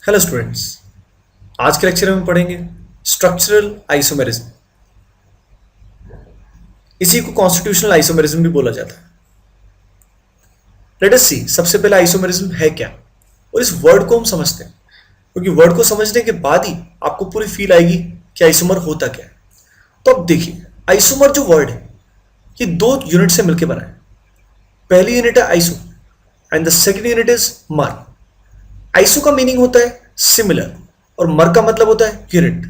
Hello students. आज के lecture में पढ़ेंगे स्ट्रक्चरल आइसोमेरिज्म। इसी को कॉन्स्टिट्यूशनल आइसोमेरिज्म भी बोला जाता है। लेट अस सी, सबसे पहले आइसोमेरिज्म है क्या और इस वर्ड को हम समझते हैं, क्योंकि वर्ड को समझने के बाद ही आपको पूरी फील आएगी कि आइसोमर होता क्या है। तो अब देखिए, आइसोमर जो वर्ड है ये दो यूनिट से मिलकर बना है। पहली यूनिट है iso and the second unit is मर। आइसो का मीनिंग होता है सिमिलर और मर का मतलब होता है यूनिट।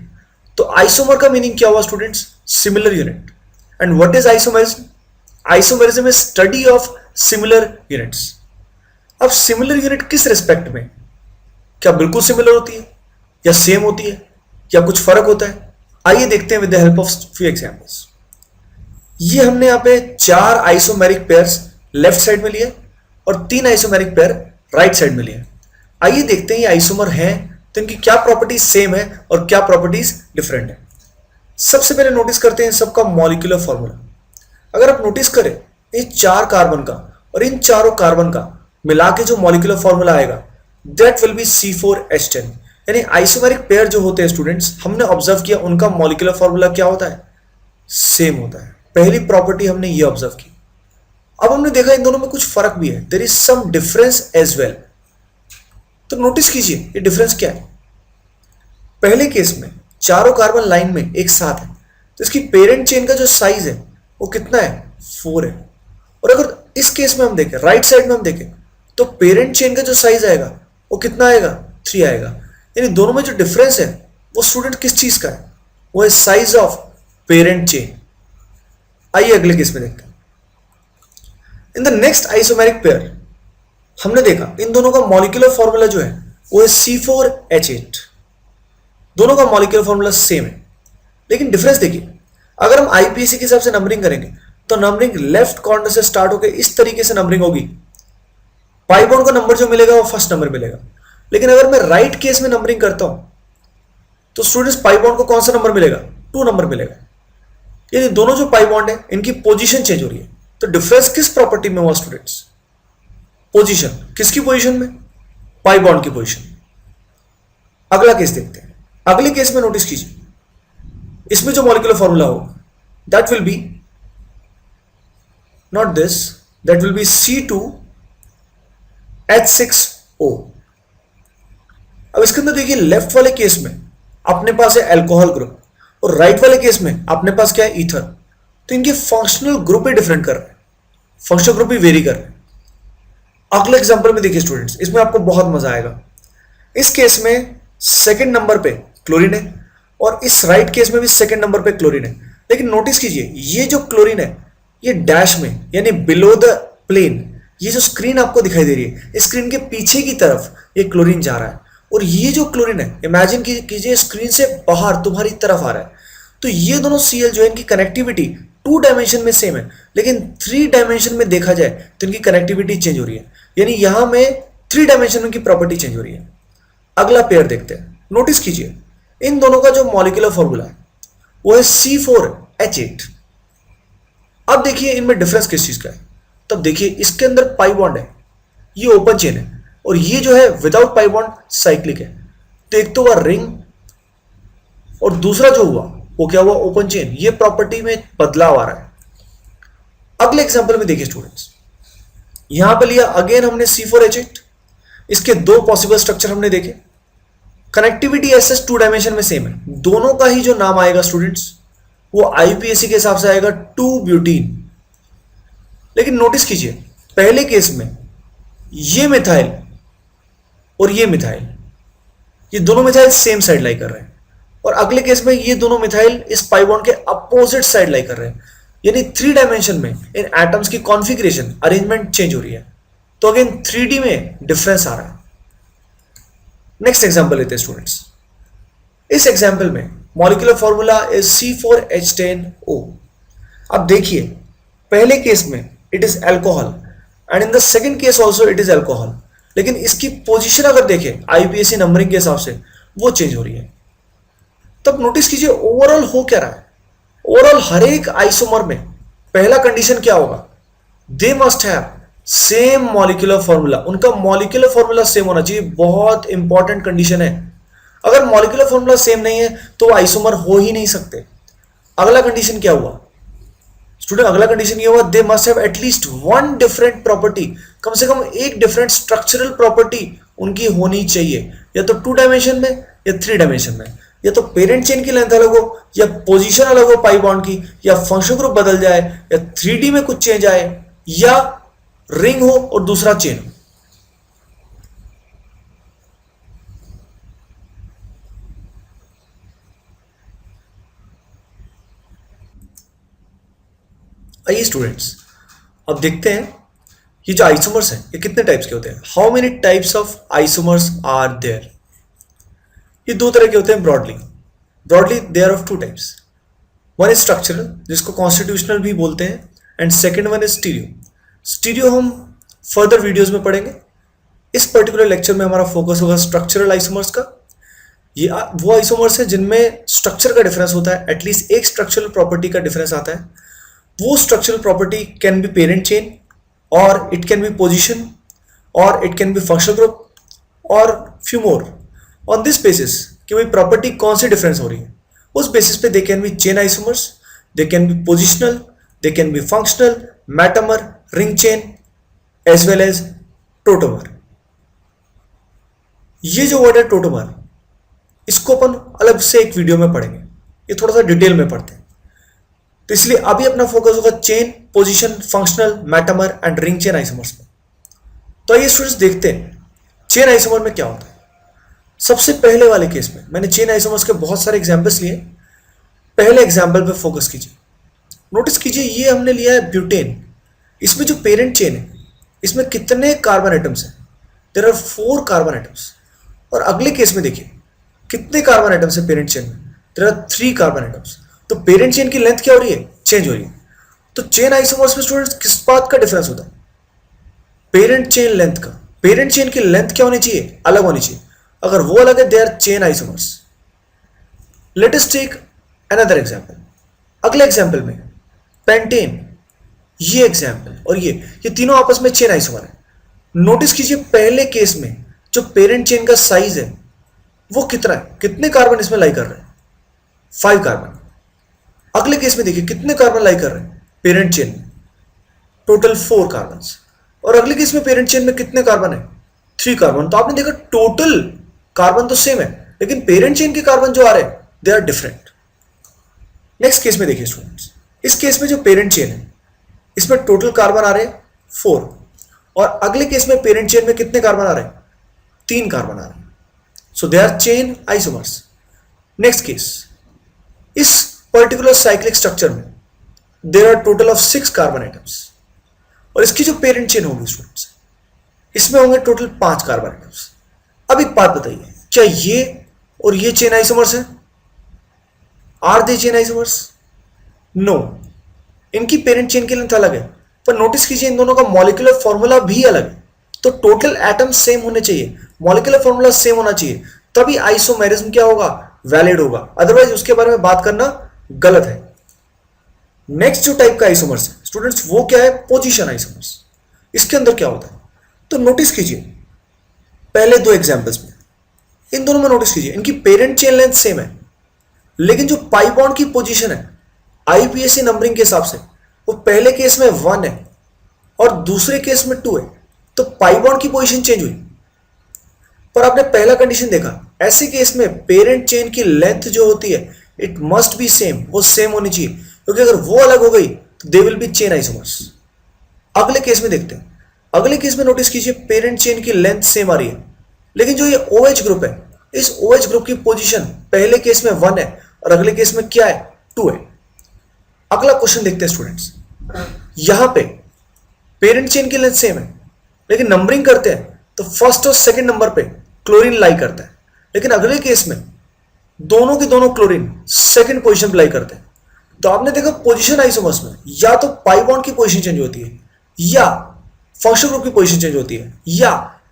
तो आइसोमर का मीनिंग क्या हुआ students? Similar unit. And what is isomerism? Isomerism is study of similar units. अब सिमिलर यूनिट किस रिस्पेक्ट में? क्या बिल्कुल सिमिलर होती है या सेम होती है या कुछ फर्क होता है? आइए देखते हैं with the help of few examples. ये हमने यहाँ पे 4 आइसोमेरिक पेयर्स लेफ्ट साइड में लिए और 3 आइसोमेरिक पेयर राइट साइड में लिए। आइए देखते हैं ये आइसोमर हैं तो इनकी क्या प्रॉपर्टीज सेम है और क्या प्रॉपर्टीज डिफरेंट है। सबसे पहले नोटिस करते हैं सबका मॉलिक्यूलर फॉर्मूला। अगर आप नोटिस करें, ये 4 कार्बन का और इन चारों कार्बन का मिला के जो मॉलिक्यूलर फॉर्मूला आएगा दैट विल बी C4H10। यानी आइसोमेरिक पेयर जो होते हैं स्टूडेंट्स, हमने ऑब्जर्व किया उनका मॉलिक्यूलर फॉर्मूला क्या होता है? सेम होता है। पहली प्रॉपर्टी हमने ये ऑब्जर्व की। अब हमने देखा इन दोनों में कुछ फर्क भी है, there is some difference as well. तो नोटिस कीजिए ये डिफरेंस क्या है। पहले केस में चारों कार्बन लाइन में एक साथ है, तो इसकी पेरेंट चेन का जो साइज है वो कितना है? 4 है। और अगर इस केस में हम देखें, राइट साइड में हम देखें, तो पेरेंट चेन का जो साइज आएगा वो कितना आएगा? 3 आएगा। यानी दोनों में जो डिफरेंस है वो स्टूडेंट किस चीज का है? वो है साइज ऑफ पेरेंट चेन। आइए अगले केस में देखते हैं। In the next isomeric pair हमने देखा इन दोनों का मॉलिक्यूलर फॉर्मूला जो है वो है C4H8। दोनों का मॉलिक्यूलर फॉर्मूला सेम है, लेकिन डिफरेंस देखिए। अगर हम आईपीएसी के हिसाब से नंबरिंग करेंगे तो नंबरिंग लेफ्ट कॉर्नर से स्टार्ट होकर इस तरीके से नंबरिंग होगी। पाई बॉन्ड का नंबर जो मिलेगा वो फर्स्ट नंबर मिलेगा। लेकिन अगर मैं राइट केस में नंबरिंग करता हूं तो स्टूडेंट्स पाई बॉन्ड को कौन सा नंबर मिलेगा? 2 नंबर मिलेगा। यानी दोनों जो पाई बॉन्ड है इनकी पोजीशन चेंज हो रही है। तो डिफरेंस किस प्रॉपर्टी में हुआ स्टूडेंट्स? पोजीशन। किसकी पोजीशन में? पाई बॉन्ड की पोजीशन। अगला केस देखते हैं। अगले केस में नोटिस कीजिए, इसमें जो मॉलिक्यूलर फॉर्मूला होगा that will be not this, that will be C2H6O। अब इसके अंदर देखिए, लेफ्ट वाले केस में अपने पास है अल्कोहल ग्रुप और राइट वाले केस में अपने पास क्या है? ईथर। तो इनके फंक्शनल ग्रुप ही डिफरेंट कर रहे हैं, फंक्शनल ग्रुप भी वेरी कर रहे हैं। अगले एग्जांपल में देखिए स्टूडेंट्स, इसमें आपको बहुत मजा आएगा। इस केस में सेकंड नंबर पे क्लोरीन है और इस राइट केस में भी सेकंड नंबर पे क्लोरीन है। लेकिन नोटिस कीजिए, ये जो क्लोरीन है ये डैश में यानी बिलो द प्लेन, ये जो स्क्रीन आपको दिखाई दे रही है, इस स्क्रीन के पीछे की तरफ ये क्लोरीन जा रहा है। और ये जो क्लोरीन है, इमेजिन कीजिए स्क्रीन से बाहर तुम्हारी तरफ आ रहा है। तो ये दोनों Cl जो है इनकी कनेक्टिविटी 2 डायमेंशन में सेम है, लेकिन 3 डायमेंशन में देखा जाए तो इनकी कनेक्टिविटी चेंज हो रही है। यानी यहां में 3 डायमेंशन में की प्रॉपर्टी चेंज हो रही है। अगला पेयर देखते हैं। नोटिस कीजिए इन दोनों का जो मॉलिक्यूलर फॉर्मूला है वो है C4H8। अब देखिए इनमें डिफरेंस किस चीज का है। तब देखिए इसके अंदर पाई बॉन्ड है, ये ओपन चेन है, और ये जो है विदाउट पाई बॉन्ड साइक्लिक है। तो एक तो हुआ रिंग और दूसरा जो हुआ वो क्या हुआ? Open chain. ये प्रॉपर्टी में बदलाव आ रहा है। अगले एग्जांपल में देखिए स्टूडेंट्स, यहां पर लिया अगेन हमने C4H8। इसके 2 पॉसिबल स्ट्रक्चर हमने देखे। कनेक्टिविटी एसएस 2 डायमेंशन में सेम है। दोनों का ही जो नाम आएगा स्टूडेंट्स वो आईपीएसी के हिसाब से आएगा 2-ब्यूटीन। लेकिन नोटिस कीजिए, पहले केस में ये मिथाइल और ये मिथाइल, ये दोनों मिथाइल सेम साइड लाई कर रहे हैं, और अगले केस में ये दोनों मिथाइल इस पाई बॉन्ड के अपोजिट साइड लाई कर रहे हैं। यानी 3 डायमेंशन में इन एटम्स की कॉन्फ़िगरेशन, अरेंजमेंट चेंज हो रही है। तो अगेन 3D में डिफरेंस आ रहा है। नेक्स्ट एग्जांपल लेते हैं स्टूडेंट्स। इस एग्जांपल में मॉलिक्यूलर फॉर्मूला इज C4H10O। अब देखिए, पहले केस में it is alcohol and in the second case also it is alcohol, लेकिन इसकी पोजीशन अगर देखें आईपीएसी नंबरिंग के हिसाब से वो चेंज हो रही है। तब नोटिस कीजिए ओवरऑल हो क्या रहा है। ओवरऑल हर एक आइसोमर में पहला कंडीशन क्या होगा? दे must have same molecular formula, उनका मॉलिक्यूलर फॉर्मूला सेम होना चाहिए, बहुत इंपॉर्टेंट कंडीशन है। अगर मॉलिक्यूलर फॉर्मूला सेम नहीं है तो वो आइसोमर हो ही नहीं सकते। अगला कंडीशन क्या हुआ स्टूडेंट? अगला कंडीशन ये हुआ they must have at least one different property, कम से कम एक डिफरेंट स्ट्रक्चरल प्रॉपर्टी उनकी होनी चाहिए, या तो 2 डायमेंशन में या 3 डायमेंशन में। या तो पेरेंट चेन की लेंथ अलग हो, या पोजीशन अलग हो पाई बॉन्ड की, या फंक्शन ग्रुप बदल जाए, या 3D में कुछ चेंज आए, या रिंग हो और दूसरा चेन हो। आइए स्टूडेंट्स, अब देखते हैं ये जो आइसोमर्स हैं ये कितने टाइप्स के होते हैं। How many types of isomers are there? ये 2 तरह के होते हैं broadly they are of 2 types. One is structural, जिसको कॉन्स्टिट्यूशनल भी बोलते हैं, and second one is stereo. Stereo हम फर्दर वीडियोज में पढ़ेंगे। इस पर्टिकुलर लेक्चर में हमारा फोकस होगा स्ट्रक्चरल आइसोमर्स का। ये वो आइसोमर्स हैं जिनमें स्ट्रक्चर का डिफरेंस होता है, एटलीस्ट एक स्ट्रक्चरल प्रॉपर्टी का डिफरेंस आता है। वो structural property can be parent chain, और इट कैन बी पोजिशन, और it can be functional group, और few more. On this basis कि भाई प्रॉपर्टी कौन सी डिफरेंस हो रही है, उस बेसिस पे they can be chain isomers, they can be positional, they can be functional, metamer, ring chain, as well as tautomer. ये जो वर्ड है टोटोमर, इसको अपन अलग से एक वीडियो में पढ़ेंगे, ये थोड़ा सा डिटेल में पढ़ते हैं। तो इसलिए अभी अपना फोकस होगा chain, position, functional, metamer and ring chain isomers में। तो आइए स्टूडेंट्स देखते हैं चेन आइसोमर में क्या होता है। सबसे पहले वाले केस में मैंने चेन आइसोमर्स के बहुत सारे एग्जांपल्स लिए। पहले एग्जांपल पे फोकस कीजिए। नोटिस कीजिए ये हमने लिया है ब्यूटेन। इसमें जो पेरेंट चेन है इसमें कितने कार्बन एटम्स हैं? There are 4 carbon atoms. और अगले केस में देखिए कितने कार्बन एटम्स हैं पेरेंट चेन में? There are 3 carbon atoms. तो पेरेंट चेन की लेंथ क्या हो रही है? चेंज हो रही है। तो चेन आइसोमर्स में स्टूडेंट्स किस बात का डिफरेंस होता है? पेरेंट चेन लेंथ का। पेरेंट चेन की लेंथ क्या होनी चाहिए? अलग होनी चाहिए। अगर वो अलग है they are chain isomers. Let us take another example. अगले एग्जांपल में पेंटेन, ये एग्जांपल और ये तीनों आपस में चेन आइसोमर है। नोटिस कीजिए पहले केस में जो पेरेंट चेन का साइज है वो कितना है? कितने कार्बन इसमें लाई कर रहे हैं? 5 कार्बन। अगले केस में देखिए कितने कार्बन लाई कर रहे हैं पेरेंट चेन में? Total 4 carbon. और अगले केस में पेरेंट चेन में कितने कार्बन है? 3 कार्बन। तो आपने देखा टोटल कार्बन तो सेम है, लेकिन पेरेंट चेन के कार्बन जो आ रहे हैं they are different. Next case में देखिए स्टूडेंट्स, इस केस में जो पेरेंट चेन है इसमें टोटल कार्बन आ रहे हैं 4, और अगले केस में पेरेंट चेन में कितने कार्बन आ रहे हैं? 3 कार्बन आ रहे हैं। So they are chain isomers. Next case, इस पर्टिकुलर साइक्लिक स्ट्रक्चर में there are total of 6 carbon atoms, और इसकी जो पेरेंट चेन होगी स्टूडेंट्स इसमें होंगे टोटल 5 कार्बन एटम्स। अब एक बात बताइए, क्या ये और ये चेन आइसोमर्स हैं? Are they chain isomers? No, इनकी पेरेंट चेन की लेंथ अलग है, पर नोटिस कीजिए इन दोनों का मॉलिक्यूलर फॉर्मूला भी अलग है। तो टोटल एटम्स सेम होने चाहिए, मॉलिक्यूलर फॉर्मूला सेम होना चाहिए, तभी आइसोमेरिज्म क्या होगा? वैलिड होगा। अदरवाइज उसके बारे में बात करना गलत है। नेक्स्ट जो टाइप का आइसोमर्स है स्टूडेंट्स वो क्या है? Position isomers. इसके अंदर क्या होता है? तो नोटिस कीजिए पहले 2 एग्जांपल्स में, इन दोनों में नोटिस कीजिए इनकी पेरेंट चेन लेंथ सेम है, लेकिन जो पाई बॉन्ड की पोजीशन है आईपीएसी नंबरिंग के हिसाब से वो पहले केस में 1 है और दूसरे केस में 2 है। तो पाई बॉन्ड की पोजीशन चेंज हुई। पर आपने पहला कंडीशन देखा, ऐसे केस में पेरेंट चेन की लेंथ जो होती है इट मस्ट बी सेम, वो सेम होनी चाहिए, क्योंकि अगर वो अलग हो गई तो they will be chain isomers. अगले केस में देखते हैं। अगले केस में नोटिस कीजिए पेरेंट चेन की लेंथ सेम आ रही है, लेकिन जो ये OH ग्रुप है इस OH ग्रुप की पोजीशन पहले केस में 1 है और अगले केस में क्या है? 2 है। अगला क्वेश्चन देखते हैं स्टूडेंट्स। यहां पे पेरेंट चेन की लेंथ सेम है, लेकिन नंबरिंग करते हैं तो फर्स्ट और सेकंड नंबर पे क्लोरीन लाई करता है, लेकिन अगले केस में दोनों के दोनों क्लोरीन सेकंड पोजीशन पे लाई करते हैं। तो आपने देखा पोजीशन आइसोमर्स में या तो पाई बॉन्ड की पोजीशन चेंज होती है, या फंक्शनल ग्रुप की पोजीशन चेंज होती है, या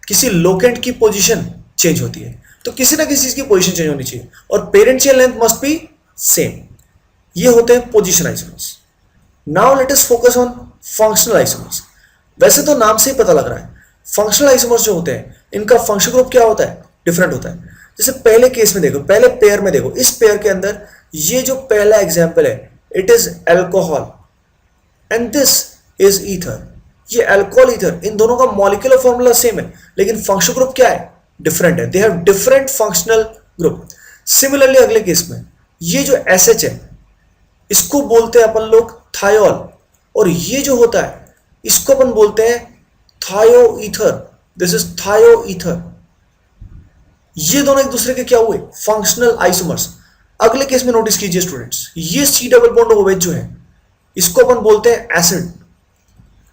किसी लोकेंट की पोजीशन चेंज होती है। तो किसी ना किसी चीज की पोजीशन चेंज होनी चाहिए, और parent chain length must be same. ये होते हैं position isomers. Now let us focus on functional isomers. वैसे तो नाम से ही पता लग रहा है, फंक्शनल आइसोमर्स जो होते हैं इनका फंक्शन ग्रुप क्या होता है, डिफरेंट होता है। जैसे पहले केस में देखो, पहले पेयर में देखो, इस पेयर के अंदर ये जो पहला एग्जाम्पल है it is alcohol and this is ether. ये अल्कोहल ईथर, इन दोनों का मॉलिक्यूलर फॉर्मूला सेम है लेकिन फंक्शन ग्रुप क्या है, डिफरेंट है। दे have different functional group. Similarly अगले केस में ये जो एसएच है इसको बोलते हैं अपन लोग थायोल, और ये जो होता है इसको अपन बोलते हैं थायो ईथर। दिस इज थायो ईथर। ये दोनों एक दूसरे के क्या हुए, फंक्शनल आइसोमर्स। अगले केस में नोटिस कीजिए स्टूडेंट्स, ये सी डबल बॉन्ड OH जो है इसको अपन बोलते हैं एसिड,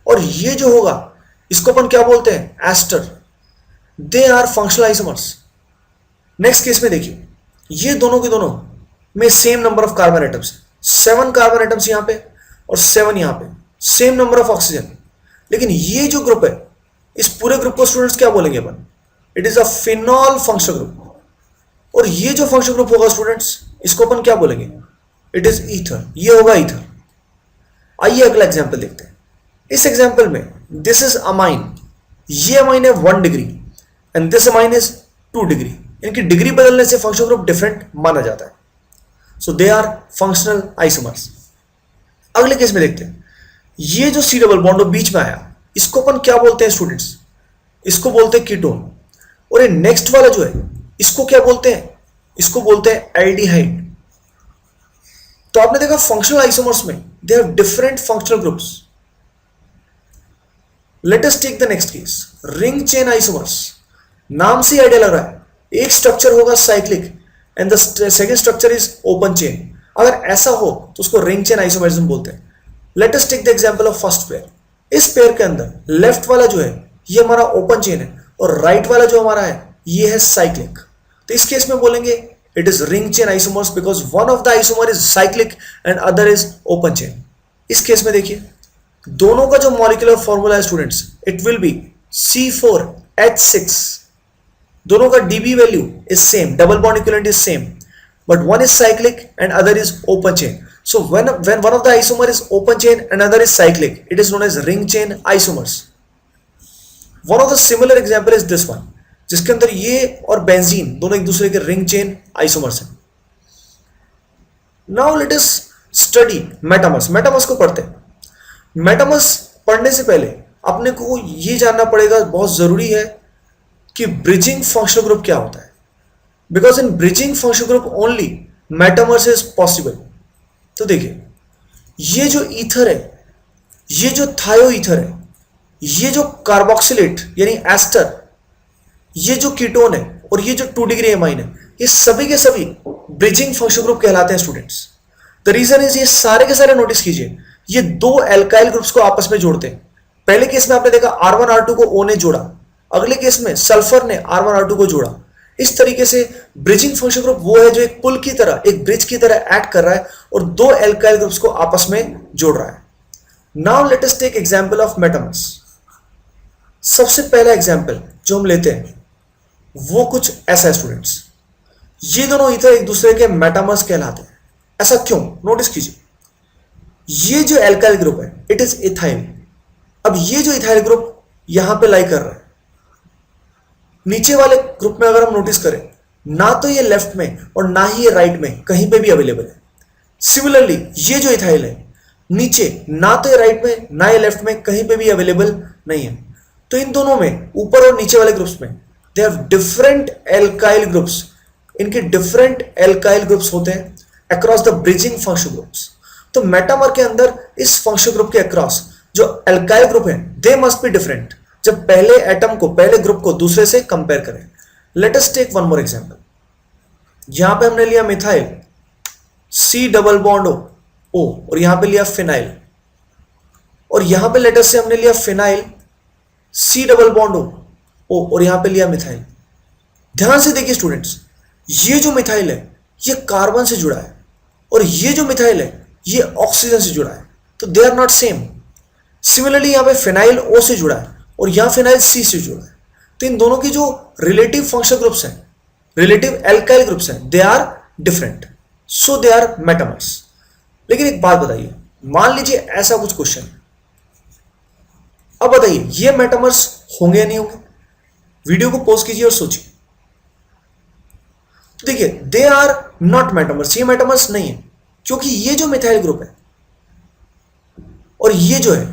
और ये जो होगा इसको अपन क्या बोलते हैं, ester. They are functional isomers. Next case में देखिए, ये दोनों के दोनों में same number of carbon atoms, 7 carbon atoms यहां पे और 7 यहां पे, सेम नंबर ऑफ ऑक्सीजन। लेकिन ये जो ग्रुप है इस पूरे ग्रुप को स्टूडेंट्स क्या बोलेंगे अपन, it is a phenol functional group. और ये जो फंक्शनल ग्रुप होगा स्टूडेंट्स इसको अपन क्या बोलेंगे, इट इज ईथर। ये होगा ईथर। आइए अगला एग्जांपल देखते हैं। इस एग्जांपल में दिस इज अमाइन, ये अमाइन है 1 degree and this amine is 2 degree. इनकी डिग्री बदलने से फंक्शनल ग्रुप डिफरेंट माना जाता है। सो दे आर फंक्शनल आइसोमर्स। अगले केस में देखते हैं, ये जो सी डबल बॉन्ड बीच में आया इसको अपन क्या बोलते हैं स्टूडेंट्स, इसको बोलते हैं कीटोन। और ये नेक्स्ट वाला जो है इसको क्या बोलते हैं, इसको बोलते हैं एल्डिहाइड। तो आपने देखा फंक्शनल आइसोमर्स में they have different functional groups. Let us take the next case, ring chain isomers. नाम से आइडिया लग रहा है, एक स्ट्रक्चर होगा cyclic and the second structure is open chain. अगर ऐसा हो तो उसको रिंग चेन आइसोमरिज्म बोलते हैं। Let us take the example of first pair. इस पेयर के अंदर लेफ्ट वाला जो है ये हमारा ओपन चेन है और राइट वाला जो हमारा है ये है साइक्लिक। तो इस केस में बोलेंगे it is ring chain isomers because one of the isomer is cyclic and other is open chain. इस केस में देखिए दोनों का जो मॉलिक्यूलर फॉर्मूला है students it will be C4H6। दोनों का dB value is same, double bond equivalent is same, but one is cyclic and other is open chain. So when one of the isomer is open chain and another is cyclic, it is known as ring chain isomers. One of the similar example is this one, जिसके अंदर ये और benzene दोनों एक दूसरे के ring chain isomers हैं। Now let us study metamers. Metamers को पढ़ते हैं। मेटामर्स पढ़ने से पहले अपने को ये जानना पड़ेगा, बहुत जरूरी है कि ब्रिजिंग फंक्शनल ग्रुप क्या होता है। Because in bridging functional group only metamers is possible. तो देखिए ये जो ईथर है, ये जो थायो ईथर है, ये जो कार्बोक्सिलेट यानी एस्टर, ये जो कीटोन है और ये जो 2 डिग्री एमाइन है, ये सभी के सभी ब्रिजिंग फंक्शनल ग्रुप कहलाते हैं स्टूडेंट्स। द रीजन इज ये सारे के सारे नोटिस कीजिए, ये 2 एल्काइल ग्रुप्स को आपस में जोड़ते हैं। पहले केस में आपने देखा R1 R2 को O ने जोड़ा, अगले केस में सल्फर ने R1 R2 को जोड़ा। इस तरीके से ब्रिजिंग फंक्शन ग्रुप वो है जो एक पुल की तरह, एक ब्रिज की तरह एक्ट कर रहा है और 2 एल्काइल ग्रुप्स को आपस में जोड़ रहा है। Now let us take example of metamers. सबसे पहला एग्जांपल जो हम लेते हैं वो कुछ ऐसा है स्टूडेंट्स, ये दोनों ईथर एक दूसरे के मेटामर्स कहलाते हैं। ऐसा क्यों, नोटिस कीजिए, ये जो एल्काइल ग्रुप है इट इज इथाइल। अब ये जो इथाइल ग्रुप यहां पे लाई कर रहा है, नीचे वाले ग्रुप में अगर हम नोटिस करें ना तो ये लेफ्ट में और ना ही ये राइट में कहीं पे भी अवेलेबल है। सिमिलरली ये जो इथाइल है नीचे ना तो ये राइट में ना ये लेफ्ट में कहीं पे भी अवेलेबल नहीं है। तो इन दोनों में ऊपर और नीचे वाले ग्रुप्स में they have different alkyl groups. इनके डिफरेंट एल्काइल ग्रुप्स होते हैं across the bridging functional groups. तो मेटामर के अंदर इस फंक्शनल ग्रुप के अक्रॉस जो एल्काइल ग्रुप है दे मस्ट बी डिफरेंट जब पहले एटम को, पहले ग्रुप को दूसरे से कंपेयर करें। Let us take one more example. यहां पे हमने लिया methyl C double bond O और यहां पे लिया फिनाइल, और यहां पे लेटर से हमने लिया phenyl C double bond O और यहां पे लिया मिथाइल। ध्यान से देखिए स्टूडेंट्स, ये जो मिथाइल है ये कार्बन से जुड़ा है और ये जो मिथाइल है ये ऑक्सीजन से जुड़ा है, तो they are not same. Similarly यहां पे फिनाइल O से जुड़ा है और यहां फिनाइल C से जुड़ा है। तो इन दोनों की जो रिलेटिव फंक्शनल ग्रुप्स हैं, रिलेटिव एल्काइल ग्रुप्स हैं, they are different, so they are metamers. लेकिन एक बात बताइए, मान लीजिए ऐसा कुछ क्वेश्चन, अब बताइए ये मेटामर्स होंगे या नहीं होंगे? वीडियो को पॉज कीजिए और सोचिए। तो देखिए दे आर नॉट मेटामर्स, ये मेटामर्स नहीं है, क्योंकि ये जो मिथाइल ग्रुप है और ये जो है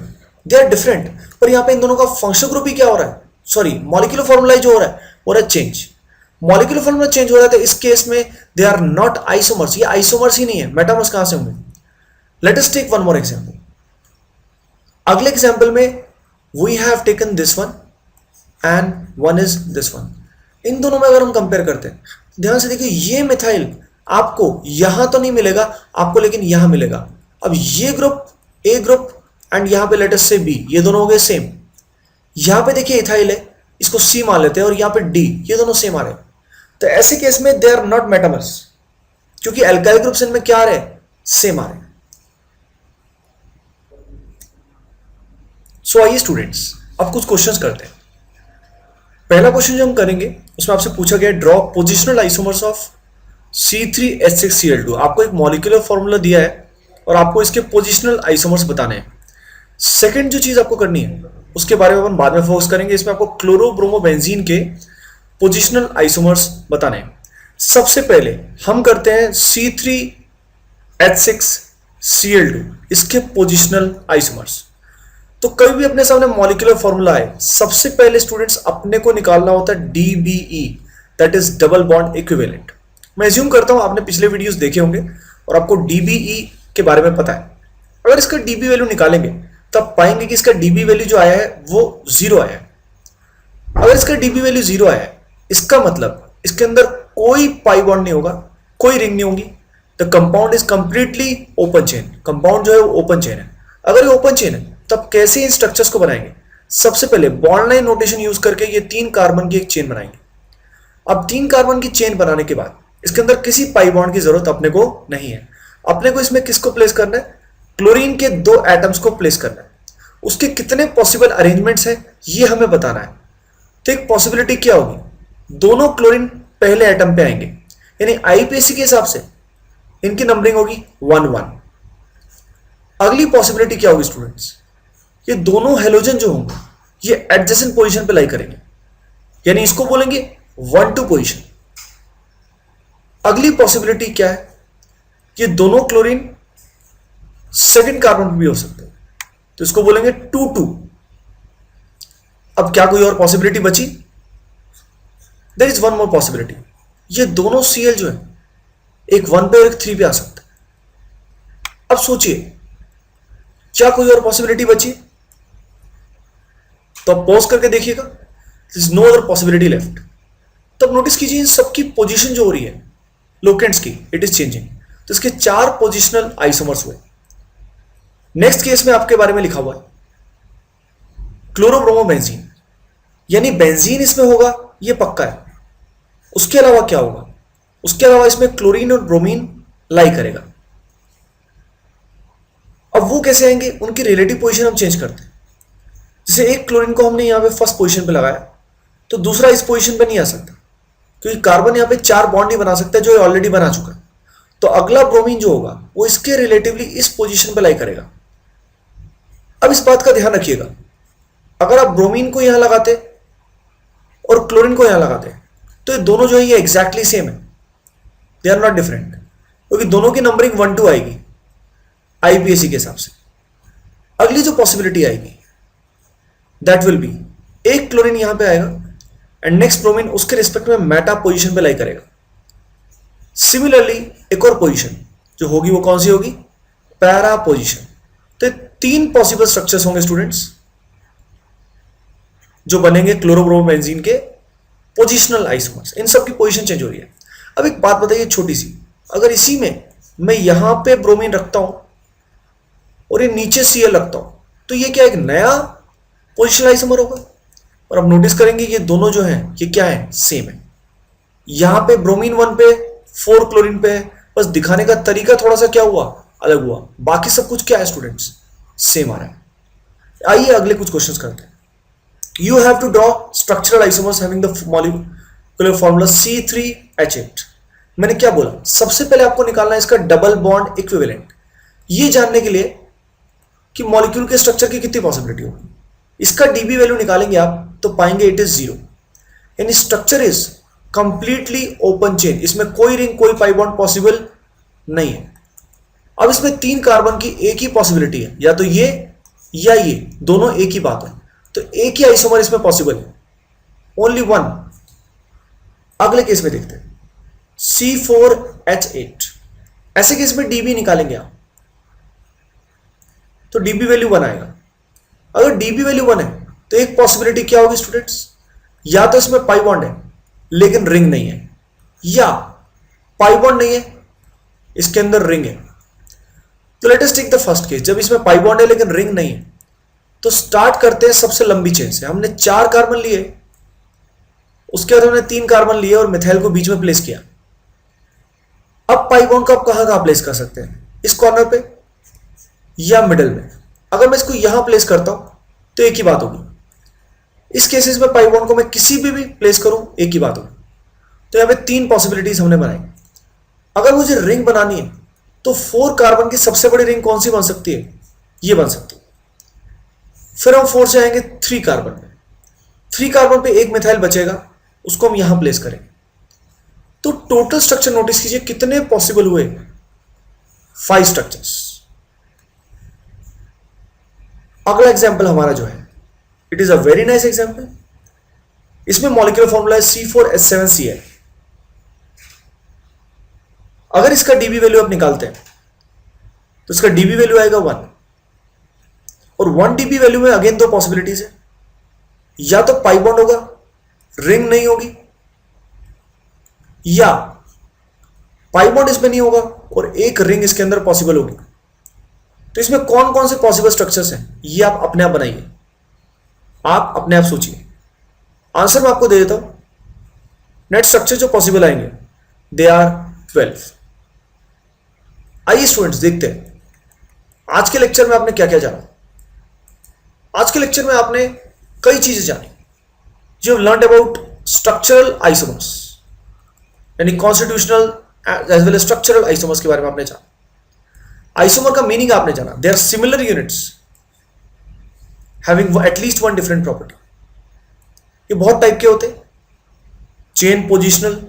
दे आर डिफरेंट। पर यहां पे इन दोनों का फंक्शनल ग्रुप ही क्या हो रहा है, सॉरी मॉलिक्यूलर फॉर्मूला जो हो रहा है चेंज। मॉलिक्यूलर फॉर्मूला चेंज हो रहा है, तो इस केस में दे आर नॉट आइसोमर्स, ये आइसोमर्स ही नहीं है, मेटामर्स कहां से होंगे? Let us take one more example. अगले एग्जांपल में we have taken this one and one is this one. इन दोनों में अगर हम कंपेयर करते हैं, ध्यान से देखिए ये मिथाइल आपको यहां तो नहीं मिलेगा आपको, लेकिन यहां मिलेगा। अब ये ग्रुप ए ग्रुप एंड यहां पे लेट अस से बी, ये दोनों हो गए सेम। यहां पे देखिए इथाइल है, इसको सी मान लेते हैं, और यहां पे डी, ये दोनों सेम आ रहे हैं। तो ऐसे केस में दे आर नॉट मेटामर्स, क्योंकि एल्काइल ग्रुप्स इनमें क्या आ रहे हैं, सेम आ रहे हैं। सो आइए स्टूडेंट्स अब कुछ क्वेश्चंस करते हैं। पहला क्वेश्चन जो हम करेंगे उसमें आपसे पूछा गया draw positional isomers of C3H6Cl2। आपको एक मॉलिक्यूलर फॉर्मूला दिया है और आपको इसके पोजिशनल आइसोमर्स बताने हैं। सेकंड जो चीज आपको करनी है उसके बारे में अपन बाद में फोकस करेंगे, इसमें आपको क्लोरोब्रोमोबेंजीन के पोजिशनल आइसोमर्स बताने हैं। सबसे पहले हम करते हैं C3H6Cl2, इसके पोजिशनल आइसोमर्स। तो कभी भी अपने सामने मॉलिक्यूलर फॉर्मूला है, सबसे पहले स्टूडेंट्स अपने को निकालना होता है DBE, that is double bond equivalent. मैं एज्यूम करता हूं आपने पिछले वीडियोस देखे होंगे और आपको DBE के बारे में पता है। अगर इसका DB वैल्यू निकालेंगे तब पाएंगे कि इसका DB वैल्यू जो आया है वो 0 आया है। अगर इसका DB वैल्यू 0 आया है, इसका मतलब इसके अंदर कोई पाई बॉन्ड नहीं होगा, कोई रिंग नहीं होगी। The compound is completely open chain, compound जो है वो ओपन चेन है। अगर ये ओपन चेन है तब कैसे इन स्ट्रक्चर्स को बनाएंगे? सबसे पहले बॉन्ड लाइन नोटेशन यूज करके ये 3 कार्बन की एक चेन बनाएंगे। अब 3 कार्बन की चेन बनाने के बाद इसके अंदर किसी पाई बॉन्ड की जरूरत अपने को नहीं है। अपने को इसमें किसको प्लेस करना है? क्लोरीन के 2 एटम्स को प्लेस करना है। उसके कितने पॉसिबल अरेंजमेंट्स हैं ये हमें बताना है। तो एक पॉसिबिलिटी क्या होगी, दोनों क्लोरीन पहले एटम पे आएंगे, यानी आईपीएसी के हिसाब से इनकी नंबरिंग होगी 1-1। अगली पॉसिबिलिटी क्या होगी स्टूडेंट्स, ये दोनों हेलोजन जो होंगे ये एडजेसेंट पोजीशन पे लाई करेंगे, यानी इसको बोलेंगे 1-2 पोजीशन। अगली पॉसिबिलिटी क्या है, ये दोनों क्लोरीन सेकंड कार्बन पे भी हो सकते हैं, तो इसको बोलेंगे 2-2। अब क्या कोई और पॉसिबिलिटी बची? There is one more possibility, ये दोनों Cl जो है एक 1 पे और एक 3 पे आ सकता है। अब सोचिए क्या कोई और पॉसिबिलिटी बची? तो आप पॉज करके देखिएगा, there is no other possibility left. तब नोटिस कीजिए इन सबकी पोजीशन जो हो रही है लोकेंट्स की, इट इज चेंजिंग। तो इसके 4 पोजिशनल आइसोमर्स हुए। नेक्स्ट केस में आपके बारे में लिखा हुआ है क्लोरोब्रोमोबेंजीन, यानी बेंजीन इसमें होगा ये पक्का है। उसके अलावा क्या होगा? उसके अलावा इसमें क्लोरीन और ब्रोमीन लाई करेगा। अब वो कैसे आएंगे, उनकी रिलेटिव पोजीशन हम चेंज करते हैं। जैसे एक क्लोरीन को हमने यहां पे फर्स्ट पोजीशन पे लगाया तो दूसरा इस पोजीशन पे नहीं आ सकता, क्योंकि कार्बन यहां पे 4 बॉन्ड ही बना सकता है जो ऑलरेडी बना चुका है। तो अगला ब्रोमीन जो होगा वो इसके रिलेटिवली इस पोजीशन पे लाई करेगा। अब इस बात का ध्यान रखिएगा, अगर आप ब्रोमीन को यहां लगाते और क्लोरीन को यहां लगाते तो ये दोनों जो है ये एग्जैक्टली सेम है, दे आर नॉट डिफरेंट, क्योंकि दोनों की नंबरिंग 1-2 आएगी आईपीएसी के हिसाब से। अगली जो पॉसिबिलिटी आएगी दैट विल बी, एक क्लोरीन यहां पे आएगा एंड नेक्स्ट ब्रोमीन उसके रिस्पेक्ट में मेटा पोजीशन पे लाई करेगा। सिमिलरली एक और पोजीशन जो होगी वो कौन सी होगी? Para position. तो 3 पॉसिबल स्ट्रक्चर्स होंगे स्टूडेंट्स जो बनेंगे क्लोरोब्रोमोबेंजीन के पोजिशनल आइसोमर्स। इन सब की पोजीशन चेंज हो रही है। अब एक बात बताइए छोटी सी, अगर इसी में मैं यहां पे ब्रोमीन रखता हूं और ये नीचे Cl रखता हूं तो ये क्या एक नया पोजिशनल आइसोमर होगा? और अब नोटिस करेंगे ये दोनों जो हैं ये क्या है, सेम है। यहां पे ब्रोमीन 1 पे 4 क्लोरीन पे है, बस दिखाने का तरीका थोड़ा सा क्या हुआ, अलग हुआ। बाकी सब कुछ क्या है स्टूडेंट्स, सेम आ रहा है। आइए अगले कुछ क्वेश्चंस करते हैं। You have to draw structural isomers having the molecular formula C3H8। मैंने क्या बोला, सबसे पहले आपको निकालना है इसका डबल बॉन्ड इक्विवेलेंट, ये जानने के लिए कि मॉलिक्यूल के स्ट्रक्चर की कितनी पॉसिबिलिटी होगी। इसका डीबी वैल्यू निकालेंगे आप तो पाएंगे इट इज 0। यानी structure is completely open chain, इसमें कोई रिंग कोई पाई बॉन्ड पॉसिबल नहीं है। अब इसमें 3 कार्बन की एक ही पॉसिबिलिटी है, या तो ये या ये, दोनों एक ही बात है। तो एक ही आइसोमर इसमें पॉसिबल है, ओनली वन। अगले केस में देखते हैं C4H8। ऐसे केस में डीबी निकालेंगे आप तो डीबी वैल्यू 1 आएगा। अगर डीबी वैल्यू 1 है तो एक पॉसिबिलिटी क्या होगी स्टूडेंट्स, या तो इसमें पाई बॉन्ड है लेकिन रिंग नहीं है, या पाई बॉन्ड नहीं है इसके अंदर रिंग है। तो let us take the first case, जब इसमें पाई बॉन्ड है लेकिन रिंग नहीं है। तो स्टार्ट करते हैं सबसे लंबी चेन से। हमने 4 कार्बन लिए, उसके बाद हमने 3 कार्बन लिए और मिथाइल को बीच में प्लेस किया। अब पाई बॉन्ड को आप कहां प्लेस कर सकते हैं, इस कॉर्नर पे या मिडल में। अगर मैं इसको यहां प्लेस करता हूं तो एक ही बात होगी। इस केसेस में पाई बॉन्ड को मैं किसी भी प्लेस करूं एक ही बात होगी। तो यहां पे 3 पॉसिबिलिटीज हमने बनाई। अगर मुझे रिंग बनानी है तो 4 कार्बन की सबसे बड़ी रिंग कौन सी बन सकती है, ये बन सकती है। फिर हम 4 से आएंगे 3 कार्बन पे। 3 कार्बन पे एक मिथाइल बचेगा, उसको हम यहां प्लेस करेंगे। तो टोटल स्ट्रक्चर नोटिस कीजिए कितने पॉसिबल हुए, 5 स्ट्रक्चर्स। अगला एग्जांपल हमारा जो है, it is a very nice example. इसमें मॉलिक्यूलर फॉर्मूला है C4H7Cl। अगर इसका डीबी वैल्यू आप निकालते हैं तो इसका डीबी वैल्यू आएगा 1। और 1 डीबी वैल्यू में अगेन 2 पॉसिबिलिटीज है, या तो पाई बॉन्ड होगा, रिंग नहीं होगी, या पाई बॉन्ड इसमें नहीं होगा और एक रिंग इसके अंदर पॉसिबल होगी। तो इसमें कौन कौन से पॉसिबल स्ट्रक्चर्स हैं, ये आप अपने आप बनाइए, आप अपने आप सोचिए। आंसर मैं आपको दे देता हूं। नेट स्ट्रक्चर जो पॉसिबल आएंगे दे आर 12। आइए स्टूडेंट्स देखते हैं आज के लेक्चर में आपने क्या क्या जाना। आज के लेक्चर में आपने कई चीजें जानी। You have learned about structural isomers, यानी constitutional as well as structural isomers के बारे में आपने जाना। आइसोमर का मीनिंग आपने जाना, they are similar units having at least 1 different property. ये बहुत टाइप के होते हैं, चेन पोजिशनल,